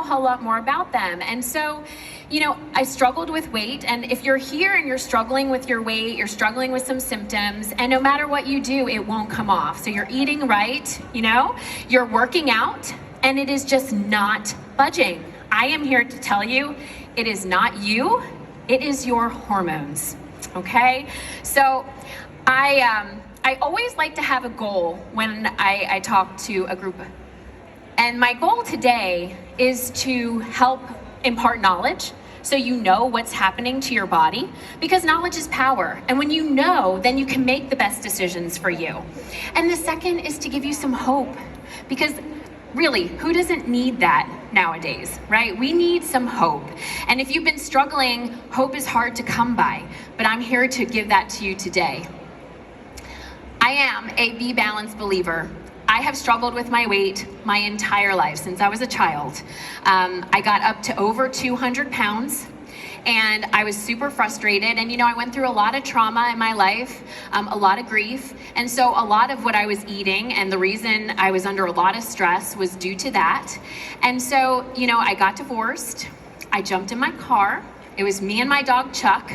a whole lot more about them. And so, you know, I struggled with weight, and if you're here and you're struggling with your weight, you're struggling with some symptoms, and no matter what you do, it won't come off. So you're eating right, you know, you're working out, and it is just not budging. I am here to tell you, it is not you, it is your hormones, okay? So I always like to have a goal when I talk to a group. And my goal today is to help impart knowledge so you know what's happening to your body, because knowledge is power. And when you know, then you can make the best decisions for you. And the second is to give you some hope, because really, who doesn't need that nowadays, right? We need some hope. And if you've been struggling, hope is hard to come by, but I'm here to give that to you today. I am a BeBalanced believer. I have struggled with my weight my entire life since I was a child. I got up to over 200 pounds. And I was super frustrated. And you know, I went through a lot of trauma in my life, a lot of grief. And so a lot of what I was eating and the reason I was under a lot of stress was due to that. And so, you know, I got divorced. I jumped in my car. It was me and my dog Chuck.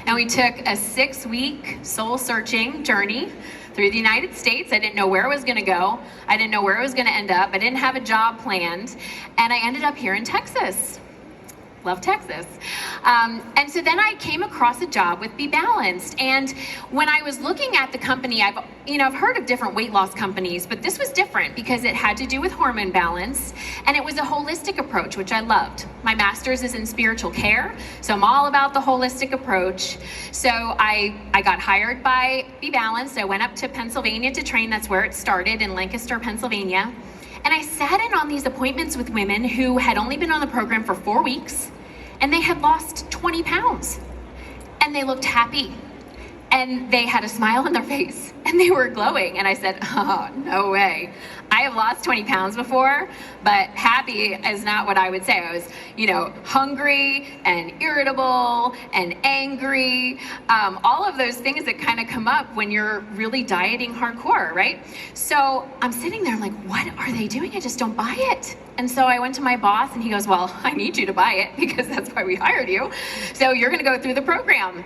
And we took a 6-week soul searching journey through the United States. I didn't know where I was gonna go. I didn't know where I was gonna end up. I didn't have a job planned. And I ended up here in Texas. Love Texas. And so then I came across a job with BeBalanced. And when I was looking at the company, I've heard of different weight loss companies, but this was different because it had to do with hormone balance, and it was a holistic approach, which I loved. My master's is in spiritual care, so I'm all about the holistic approach. So I got hired by BeBalanced. I went up to Pennsylvania to train. That's where it started, in Lancaster, Pennsylvania. And I sat in on these appointments with women who had only been on the program for 4 weeks, and they had lost 20 pounds. And they looked happy, and they had a smile on their face, and they were glowing. And I said, oh, no way. I have lost 20 pounds before, but happy is not what I would say. I was, you know, hungry and irritable and angry, all of those things that kind of come up when you're really dieting hardcore, right? So I'm sitting there, I'm like, what are they doing? I just don't buy it. And so I went to my boss, and he goes, well, I need you to buy it because that's why we hired you. So you're gonna go through the program.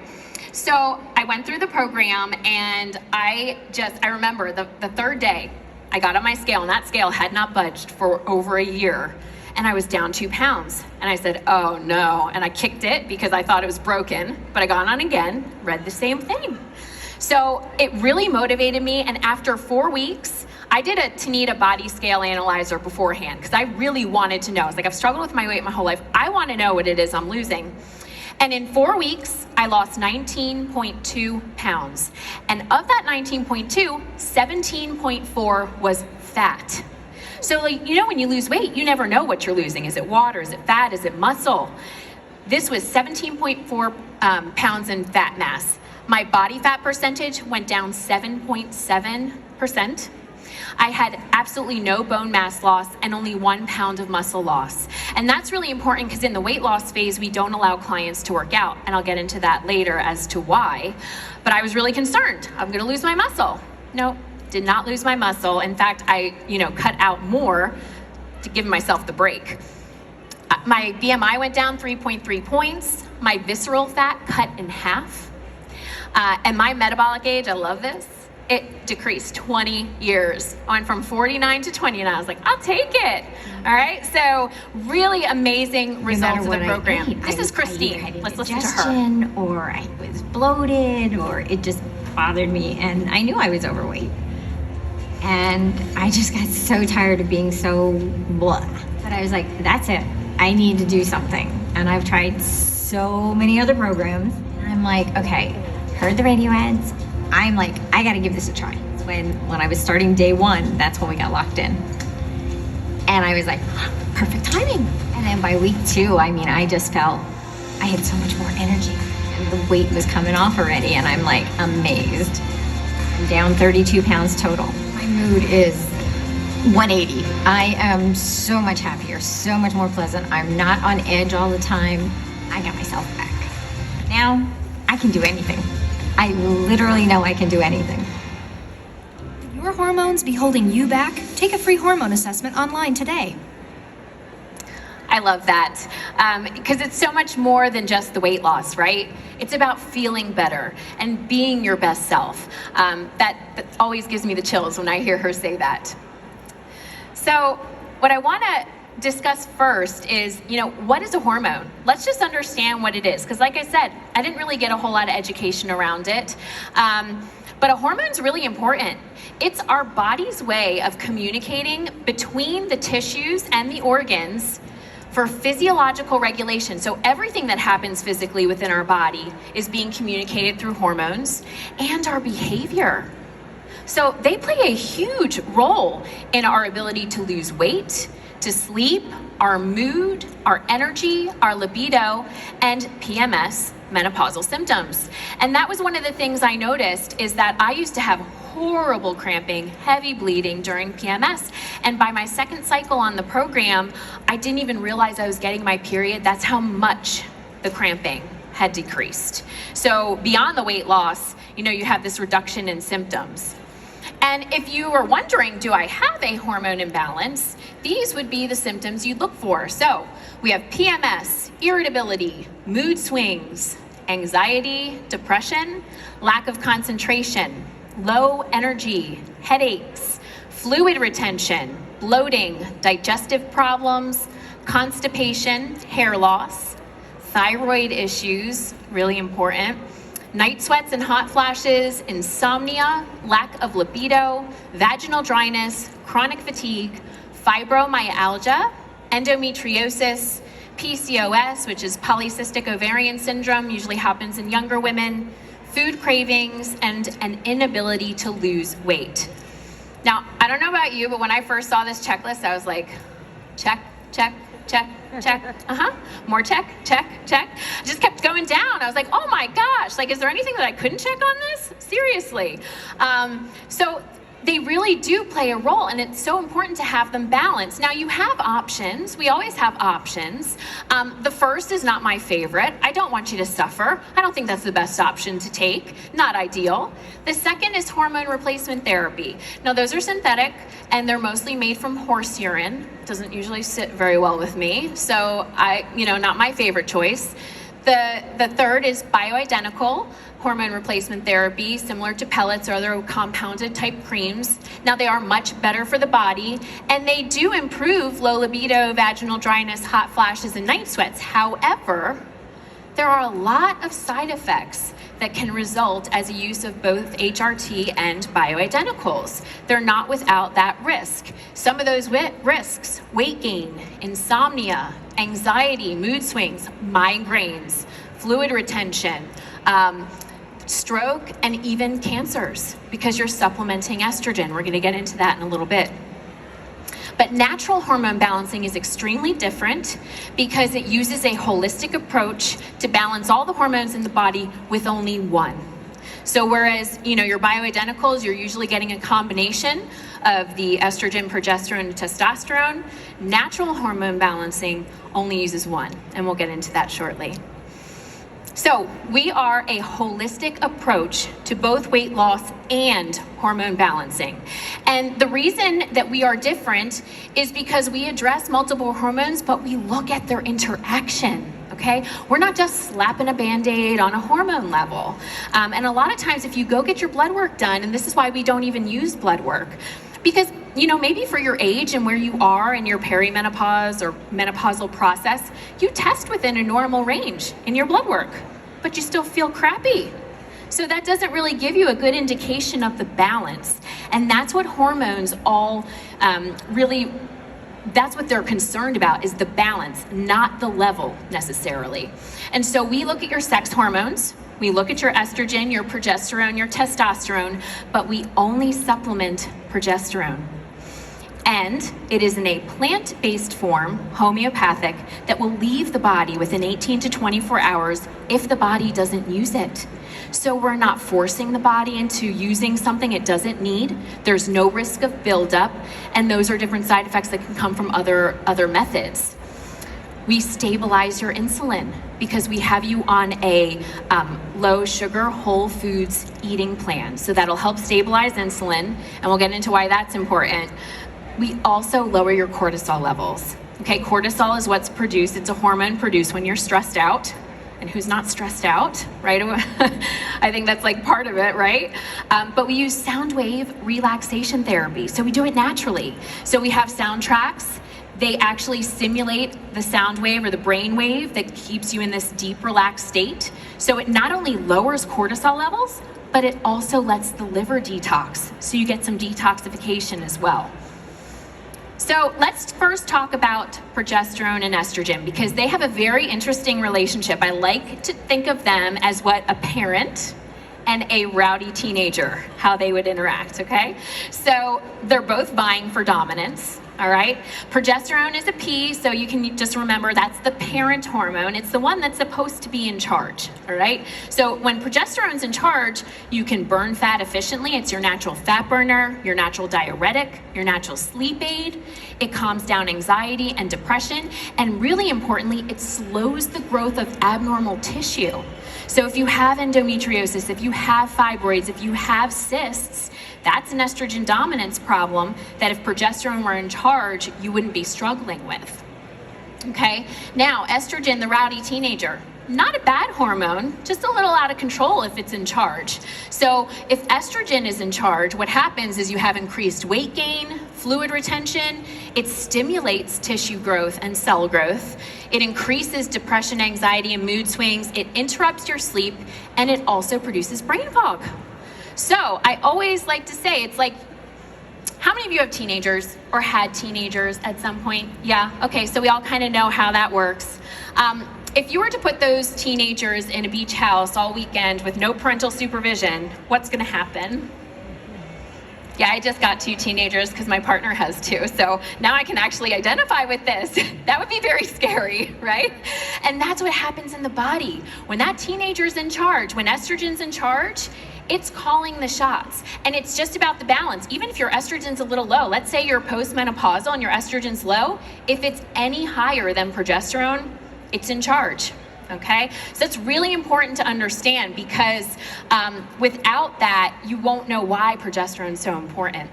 So I went through the program, and I remember the third day, I got on my scale, and that scale had not budged for over a year, and I was down 2 pounds. And I said, oh no, and I kicked it because I thought it was broken, but I got on again, read the same thing. So it really motivated me, and after 4 weeks, I did a Tanita body scale analyzer beforehand because I really wanted to know. I was like, I've struggled with my weight my whole life. I want to know what it is I'm losing. And in 4 weeks, I lost 19.2 pounds. And of that 19.2, 17.4 was fat. So, like, you know, when you lose weight, you never know what you're losing. Is it water? Is it fat? Is it muscle? This was 17.4 pounds in fat mass. My body fat percentage went down 7.7%. I had absolutely no bone mass loss and only 1 pound of muscle loss. And that's really important because in the weight loss phase, we don't allow clients to work out. And I'll get into that later as to why. But I was really concerned. I'm gonna lose my muscle. No, did not lose my muscle. In fact, I cut out more to give myself the break. My BMI went down 3.3 points. My visceral fat cut in half. And my metabolic age, I love this, it decreased 20 years. I went from 49 to 29. I was like, I'll take it. All right, so really amazing results of the program. This is Christine. Let's listen to her. Or I was bloated, or it just bothered me, and I knew I was overweight. And I just got so tired of being so blah. But I was like, that's it. I need to do something. And I've tried so many other programs. And I'm like, okay, heard the radio ads. I'm like, I gotta give this a try. When I was starting day 1, that's when we got locked in. And I was like, perfect timing. And then by week 2, I mean, I just felt I had so much more energy, and the weight was coming off already, and I'm like amazed. I'm down 32 pounds total. My mood is 180. I am so much happier, so much more pleasant. I'm not on edge all the time. I got myself back. Now I can do anything. I literally know I can do anything. Could your hormones be holding you back? Take a free hormone assessment online today. I I love that, because it's so much more than just the weight loss, right? It's about feeling better and being your best self. That always gives me the chills when I hear her say that. So what I want to discuss first is, what is a hormone? Let's just understand what it is, because like I said, I didn't really get a whole lot of education around it. But a hormone's really important. It's our body's way of communicating between the tissues and the organs for physiological regulation. So everything that happens physically within our body is being communicated through hormones, and our behavior. So they play a huge role in our ability to lose weight, to sleep, our mood, our energy, our libido, and PMS, menopausal symptoms. And that was one of the things I noticed, is that I used to have horrible cramping, heavy bleeding during PMS. And by my second cycle on the program, I didn't even realize I was getting my period. That's how much the cramping had decreased. So beyond the weight loss, you have this reduction in symptoms. And if you were wondering, do I have a hormone imbalance? These would be the symptoms you'd look for. So we have PMS, irritability, mood swings, anxiety, depression, lack of concentration, low energy, headaches, fluid retention, bloating, digestive problems, constipation, hair loss, thyroid issues, really important, night sweats and hot flashes, insomnia, lack of libido, vaginal dryness, chronic fatigue, fibromyalgia, endometriosis, PCOS, which is polycystic ovarian syndrome, usually happens in younger women, food cravings, and an inability to lose weight. Now, I don't know about you, but when I first saw this checklist, I was like, check, check, check, check, more check, check, check. I just kept going down. I was like, oh my gosh, is there anything that I couldn't check on this? Seriously. So they really do play a role, and it's so important to have them balanced. Now, you have options. We always have options. The first is not my favorite. I don't want you to suffer. I don't think that's the best option to take. Not ideal. The second is hormone replacement therapy. Now, those are synthetic, and they're mostly made from horse urine. Doesn't usually sit very well with me, so not my favorite choice. The third is bioidentical hormone replacement therapy, similar to pellets or other compounded type creams. Now, they are much better for the body, and they do improve low libido, vaginal dryness, hot flashes, and night sweats. However, there are a lot of side effects that can result as a use of both HRT and bioidenticals. They're not without that risk. Some of those risks: weight gain, insomnia, anxiety, mood swings, migraines, fluid retention, stroke, and even cancers, because you're supplementing estrogen. We're gonna get into that in a little bit. But natural hormone balancing is extremely different because it uses a holistic approach to balance all the hormones in the body with only one. So whereas, your bioidenticals, you're usually getting a combination of the estrogen, progesterone, and testosterone, natural hormone balancing only uses one, and we'll get into that shortly. So we are a holistic approach to both weight loss and hormone balancing. And the reason that we are different is because we address multiple hormones, but we look at their interaction. Okay? We're not just slapping a Band-Aid on a hormone level. And a lot of times if you go get your blood work done, and this is why we don't even use blood work, because maybe for your age and where you are in your perimenopause or menopausal process, you test within a normal range in your blood work, but you still feel crappy. So that doesn't really give you a good indication of the balance. And that's what hormones all that's what they're concerned about, is the balance, not the level necessarily. And so we look at your sex hormones, we look at your estrogen, your progesterone, your testosterone, but we only supplement progesterone. And it is in a plant-based form, homeopathic, that will leave the body within 18 to 24 hours if the body doesn't use it. So we're not forcing the body into using something it doesn't need. There's no risk of buildup, and those are different side effects that can come from other methods. We stabilize your insulin because we have you on a low sugar, whole foods eating plan. So that'll help stabilize insulin, and we'll get into why that's important. We also lower your cortisol levels. Okay, cortisol is what's produced. It's a hormone produced when you're stressed out. And who's not stressed out, right? I think that's like part of it, right? But we use sound wave relaxation therapy. So we do it naturally. So we have sound tracks. They actually simulate the sound wave or the brain wave that keeps you in this deep, relaxed state. So it not only lowers cortisol levels, but it also lets the liver detox. So you get some detoxification as well. So let's first talk about progesterone and estrogen because they have a very interesting relationship. I like to think of them as what a parent and a rowdy teenager, how they would interact, okay? So they're both vying for dominance, all right? Progesterone is a P, so you can just remember that's the parent hormone. It's the one that's supposed to be in charge, all right? So when progesterone's in charge, you can burn fat efficiently. It's your natural fat burner, your natural diuretic, your natural sleep aid. It calms down anxiety and depression, and really importantly, it slows the growth of abnormal tissue. So if you have endometriosis, if you have fibroids, if you have cysts, that's an estrogen dominance problem that if progesterone were in charge, you wouldn't be struggling with. Okay, now estrogen, the rowdy teenager, not a bad hormone, just a little out of control if it's in charge. So if estrogen is in charge, what happens is you have increased weight gain, fluid retention, it stimulates tissue growth and cell growth, it increases depression, anxiety, and mood swings, it interrupts your sleep, and it also produces brain fog. So I always like to say, it's like, how many of you have teenagers or had teenagers at some point? Yeah, okay, so we all kind of know how that works. If you were to put those teenagers in a beach house all weekend with no parental supervision, what's gonna happen? Yeah, I just got 2 teenagers because my partner has 2, so now I can actually identify with this. That would be very scary, right? And that's what happens in the body. When that teenager's in charge, when estrogen's in charge, it's calling the shots. And it's just about the balance. Even if your estrogen's a little low, let's say you're postmenopausal and your estrogen's low, if it's any higher than progesterone, it's in charge. Okay, so it's really important to understand because without that, you won't know why progesterone is so important.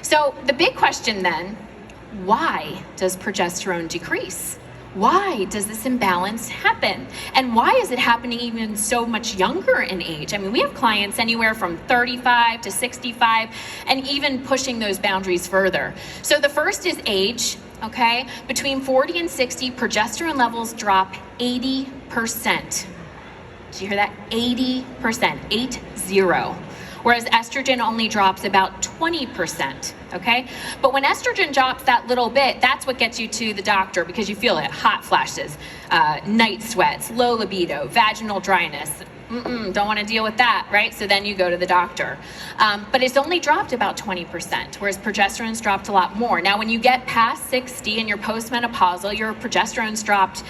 So the big question then, why does progesterone decrease? Why does this imbalance happen? And why is it happening even so much younger in age? I mean, we have clients anywhere from 35 to 65 and even pushing those boundaries further. So the first is age. Okay, between 40 and 60, progesterone levels drop 80%. Did you hear that? 80%, 80. Whereas estrogen only drops about 20%, okay? But when estrogen drops that little bit, that's what gets you to the doctor because you feel it, hot flashes, night sweats, low libido, vaginal dryness. Don't want to deal with that, right? So then you go to the doctor. But it's only dropped about 20%, whereas progesterone's dropped a lot more. Now, when you get past 60 and you're postmenopausal, your progesterone's dropped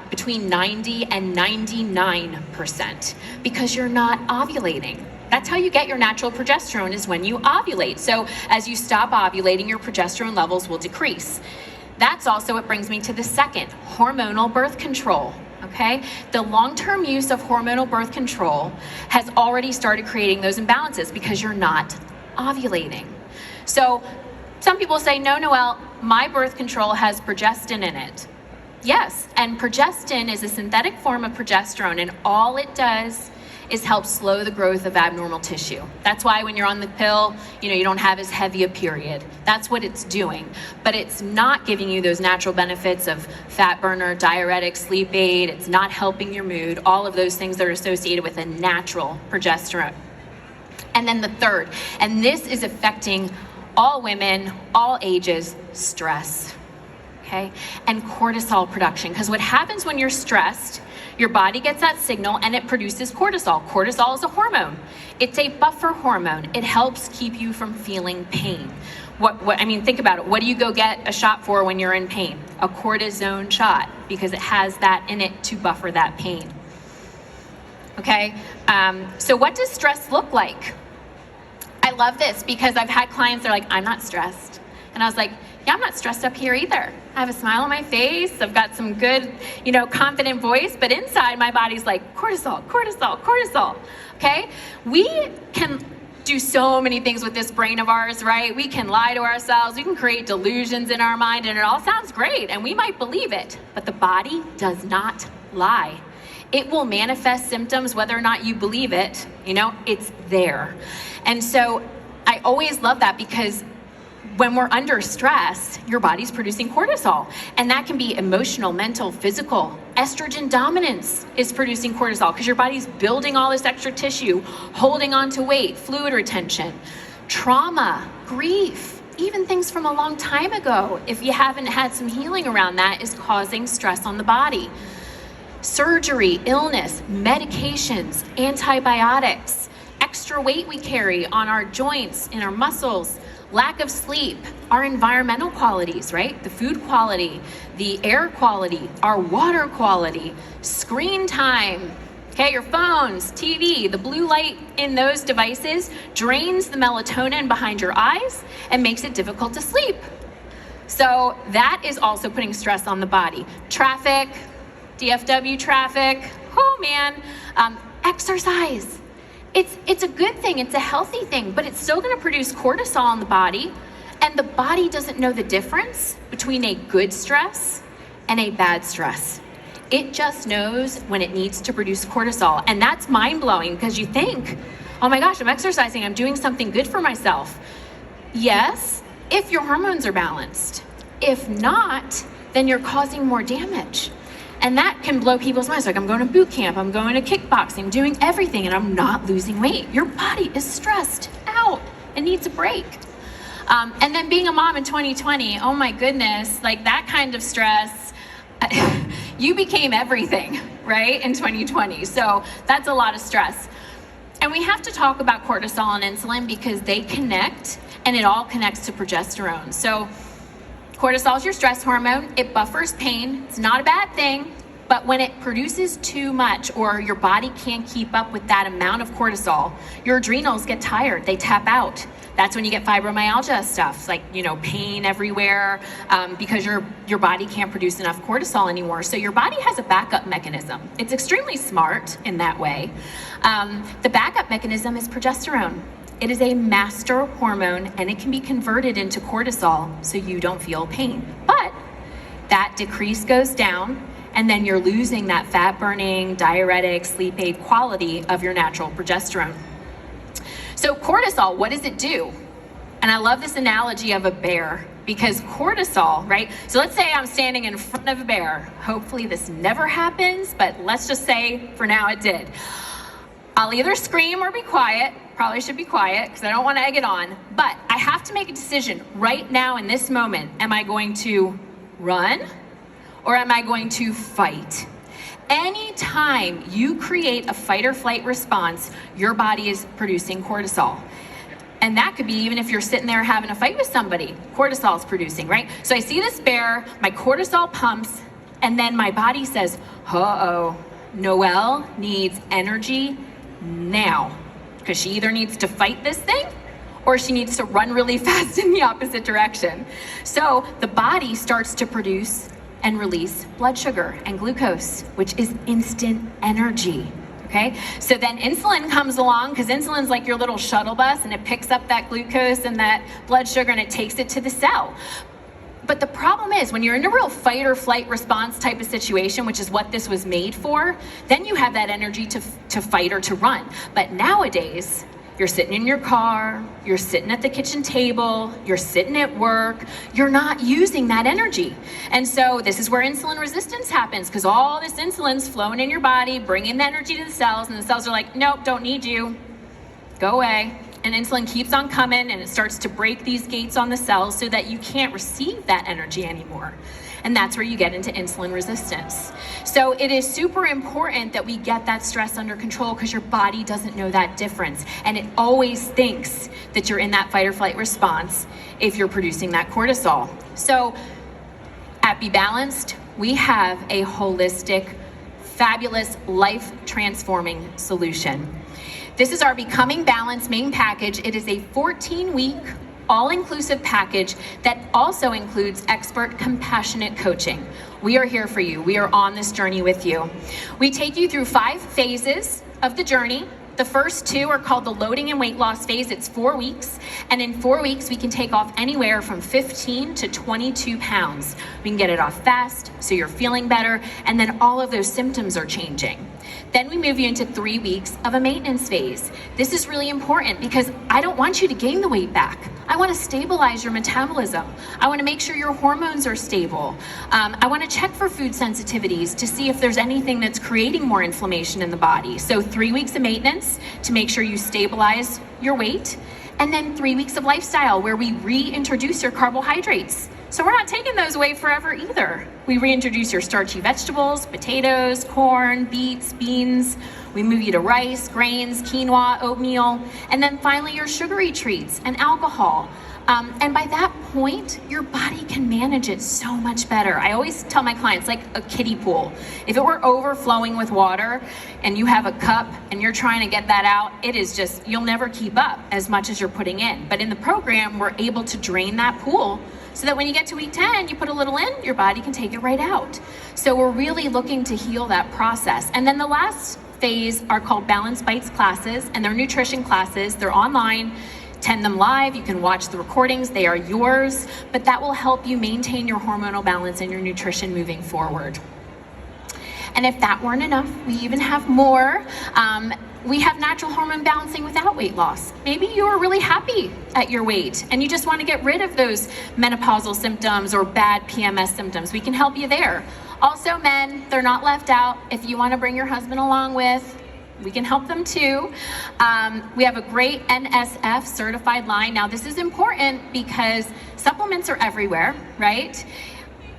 between 90 and 99% because you're not ovulating. That's how you get your natural progesterone is when you ovulate. So as you stop ovulating, your progesterone levels will decrease. That's also what brings me to the second, hormonal birth control. Okay, the long-term use of hormonal birth control has already started creating those imbalances because you're not ovulating. So some people say, no, Noel, my birth control has progestin in it. Yes, and progestin is a synthetic form of progesterone, and all it does is help slow the growth of abnormal tissue. That's why when you're on the pill, you don't have as heavy a period. That's what it's doing. But it's not giving you those natural benefits of fat burner, diuretic, sleep aid. It's not helping your mood, all of those things that are associated with a natural progesterone. And then the third, and this is affecting all women, all ages, stress. Okay? And cortisol production. Because what happens when you're stressed, your body gets that signal and it produces cortisol. Cortisol is a hormone. It's a buffer hormone. It helps keep you from feeling pain. Think about it. What do you go get a shot for when you're in pain? A cortisone shot, because it has that in it to buffer that pain. Okay, so what does stress look like? I love this because I've had clients that are like, I'm not stressed. And I was like, yeah, I'm not stressed up here either. I have a smile on my face. I've got some good, confident voice, but inside my body's like cortisol, cortisol, cortisol. Okay? We can do so many things with this brain of ours, right? We can lie to ourselves, we can create delusions in our mind, and it all sounds great, and we might believe it, but the body does not lie. It will manifest symptoms whether or not you believe it, it's there. And so I always love that, because when we're under stress, your body's producing cortisol, and that can be emotional, mental, physical. Estrogen dominance is producing cortisol because your body's building all this extra tissue, holding on to weight, fluid retention. Trauma, grief, even things from a long time ago, if you haven't had some healing around that, is causing stress on the body. Surgery, illness, medications, antibiotics, extra weight we carry on our joints, in our muscles, lack of sleep, our environmental qualities, right? The food quality, the air quality, our water quality, screen time, okay, your phones, TV, the blue light in those devices drains the melatonin behind your eyes and makes it difficult to sleep. So that is also putting stress on the body. Traffic, DFW traffic, oh man, exercise. It's a good thing, it's a healthy thing, but it's still gonna produce cortisol in the body, and the body doesn't know the difference between a good stress and a bad stress. It just knows when it needs to produce cortisol, and that's mind-blowing, because you think, oh my gosh, I'm exercising, I'm doing something good for myself. Yes, if your hormones are balanced. If not, then you're causing more damage. And that can blow people's minds. Like, I'm going to boot camp, I'm going to kickboxing, doing everything, and I'm not losing weight. Your body is stressed out and needs a break. And then being a mom in 2020, oh my goodness, like that kind of stress, you became everything, right, in 2020. So that's a lot of stress. And we have to talk about cortisol and insulin because they connect, and it all connects to progesterone. So cortisol is your stress hormone. It buffers pain. It's not a bad thing, but when it produces too much, or your body can't keep up with that amount of cortisol, your adrenals get tired. They tap out. That's when you get fibromyalgia stuff, like, pain everywhere, because your body can't produce enough cortisol anymore. So your body has a backup mechanism. It's extremely smart in that way. The backup mechanism is progesterone. It is a master hormone, and it can be converted into cortisol so you don't feel pain. But that decrease goes down, and then you're losing that fat-burning, diuretic, sleep aid quality of your natural progesterone. So cortisol, what does it do? And I love this analogy of a bear, because cortisol, right? So let's say I'm standing in front of a bear. Hopefully this never happens, but let's just say for now it did. I'll either scream or be quiet. Probably should be quiet because I don't want to egg it on. But I have to make a decision right now in this moment. Am I going to run or am I going to fight? Anytime you create a fight or flight response, your body is producing cortisol. And that could be even if you're sitting there having a fight with somebody, cortisol is producing, right? So I see this bear, my cortisol pumps, and then my body says, uh-oh, Noelle needs energy now, because she either needs to fight this thing or she needs to run really fast in the opposite direction. So the body starts to produce and release blood sugar and glucose, which is instant energy, okay? So then insulin comes along, because insulin's like your little shuttle bus, and it picks up that glucose and that blood sugar and it takes it to the cell. But the problem is, when you're in a real fight or flight response type of situation, which is what this was made for, then you have that energy to fight or to run. But nowadays, you're sitting in your car, you're sitting at the kitchen table, you're sitting at work, you're not using that energy. And so this is where insulin resistance happens, because all this insulin's flowing in your body, bringing the energy to the cells, and the cells are like, nope, don't need you, go away. And insulin keeps on coming, and it starts to break these gates on the cells so that you can't receive that energy anymore. And that's where you get into insulin resistance. So it is super important that we get that stress under control, because your body doesn't know that difference. And it always thinks that you're in that fight or flight response if you're producing that cortisol. So at BeBalanced, we have a holistic, fabulous, life-transforming solution. This is our Becoming Balanced main package. It is a 14-week, all-inclusive package that also includes expert, compassionate coaching. We are here for you. We are on this journey with you. We take you through 5 phases of the journey. The first two are called the loading and weight loss phase. It's 4 weeks. And in 4 weeks, we can take off anywhere from 15 to 22 pounds. We can get it off fast, so you're feeling better, and then all of those symptoms are changing. Then we move you into 3 weeks of a maintenance phase. This is really important because I don't want you to gain the weight back. I want to stabilize your metabolism. I want to make sure your hormones are stable. I want to check for food sensitivities to see if there's anything that's creating more inflammation in the body. So 3 weeks of maintenance to make sure you stabilize your weight. And then 3 weeks of lifestyle where we reintroduce your carbohydrates. So we're not taking those away forever either. We reintroduce your starchy vegetables, potatoes, corn, beets, beans. We move you to rice, grains, quinoa, oatmeal, and then finally your sugary treats and alcohol. And by that point, your body can manage it so much better. I always tell my clients, like a kiddie pool. If it were overflowing with water and you have a cup and you're trying to get that out, it is just, you'll never keep up as much as you're putting in. But in the program, we're able to drain that pool so that when you get to week 10, you put a little in, your body can take it right out. So we're really looking to heal that process. And then the last phase are called Balanced Bites classes, and they're nutrition classes. They're online. Attend them live. You can watch the recordings. They are yours, but that will help you maintain your hormonal balance and your nutrition moving forward. And if that weren't enough, we even have more. We have natural hormone balancing without weight loss. Maybe you are really happy at your weight and you just want to get rid of those menopausal symptoms or bad PMS symptoms. We can help you there. Also, men, they're not left out. If you want to bring your husband along with, we can help them too. We have a great NSF certified line. Now, this is important because supplements are everywhere, right?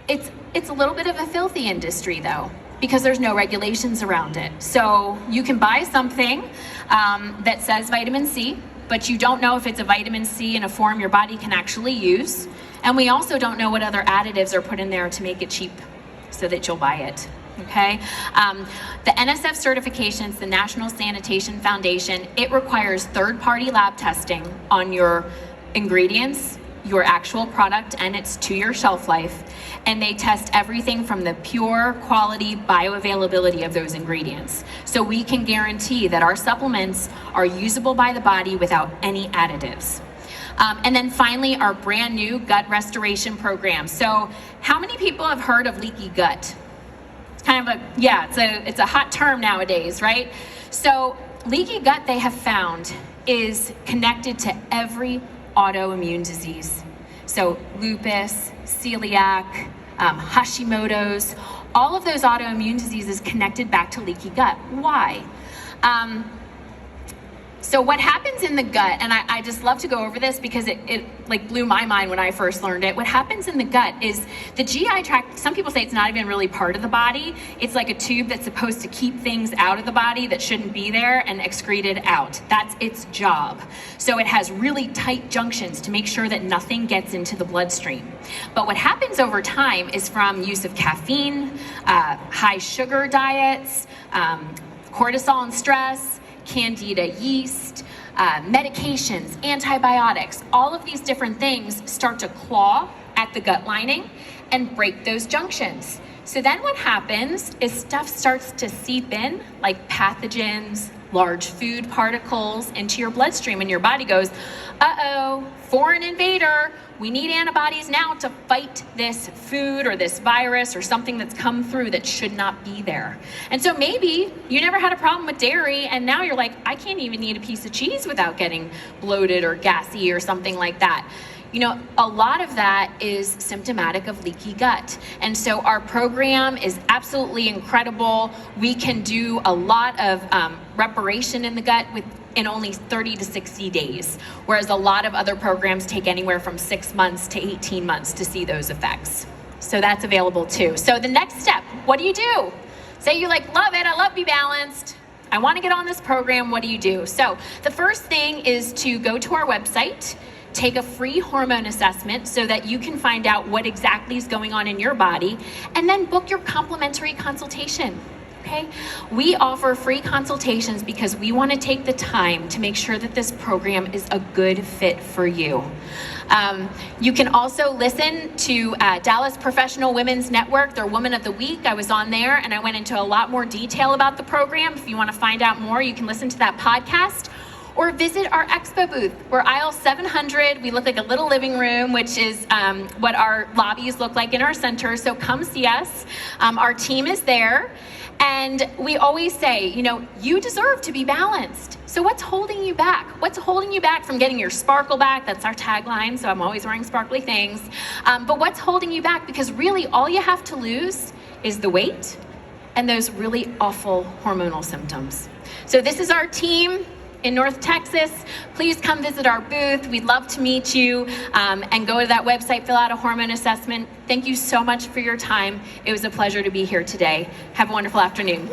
It's a little bit of a filthy industry though, because there's no regulations around it. So you can buy something that says vitamin C, but you don't know if it's a vitamin C in a form your body can actually use. And we also don't know what other additives are put in there to make it cheap so that you'll buy it. Okay, the NSF certifications, the National Sanitation Foundation, it requires third-party lab testing on your ingredients, your actual product, and its 2-year shelf life. And they test everything from the pure quality bioavailability of those ingredients. So we can guarantee that our supplements are usable by the body without any additives. And then finally, our brand new gut restoration program. So how many people have heard of leaky gut? Kind of it's a hot term nowadays, right? So leaky gut, they have found, is connected to every autoimmune disease. So lupus, celiac, Hashimoto's, all of those autoimmune diseases connected back to leaky gut. Why? So what happens in the gut, and I just love to go over this because it like blew my mind when I first learned it. What happens in the gut is the GI tract, some people say it's not even really part of the body. It's like a tube that's supposed to keep things out of the body that shouldn't be there and excreted out. That's its job. So it has really tight junctions to make sure that nothing gets into the bloodstream. But what happens over time is from use of caffeine, high sugar diets, cortisol and stress, candida yeast, medications, antibiotics, all of these different things start to claw at the gut lining and break those junctions. So then what happens is stuff starts to seep in, like pathogens, large food particles into your bloodstream, and your body goes, uh-oh, foreign invader. We need antibodies now to fight this food or this virus or something that's come through that should not be there. And so maybe you never had a problem with dairy and now you're like, I can't even eat a piece of cheese without getting bloated or gassy or something like that. You know, a lot of that is symptomatic of leaky gut. And so our program is absolutely incredible. We can do a lot of reparation in the gut in only 30 to 60 days, whereas a lot of other programs take anywhere from 6 months to 18 months to see those effects. So that's available too. So the next step, what do? Say you like, love it, I love BeBalanced. I wanna get on this program, what do you do? So the first thing is to go to our website, take a free hormone assessment so that you can find out what exactly is going on in your body, and then book your complimentary consultation. okay? We offer free consultations because we want to take the time to make sure that this program is a good fit for you. You can also listen to Dallas Professional Women's Network, their Woman of the Week. I was on there and I went into a lot more detail about the program. If you want to find out more, you can listen to that podcast. Or visit our Expo booth. We're aisle 700. We look like a little living room, which is what our lobbies look like in our center. So come see us. Our team is there. And we always say, you know, you deserve to be balanced. So what's holding you back? What's holding you back from getting your sparkle back? That's our tagline, so I'm always wearing sparkly things. But what's holding you back? Because really all you have to lose is the weight and those really awful hormonal symptoms. So this is our team in North Texas. Please come visit our booth. We'd love to meet you, and go to that website, fill out a hormone assessment. Thank you so much for your time. It was a pleasure to be here today. Have a wonderful afternoon.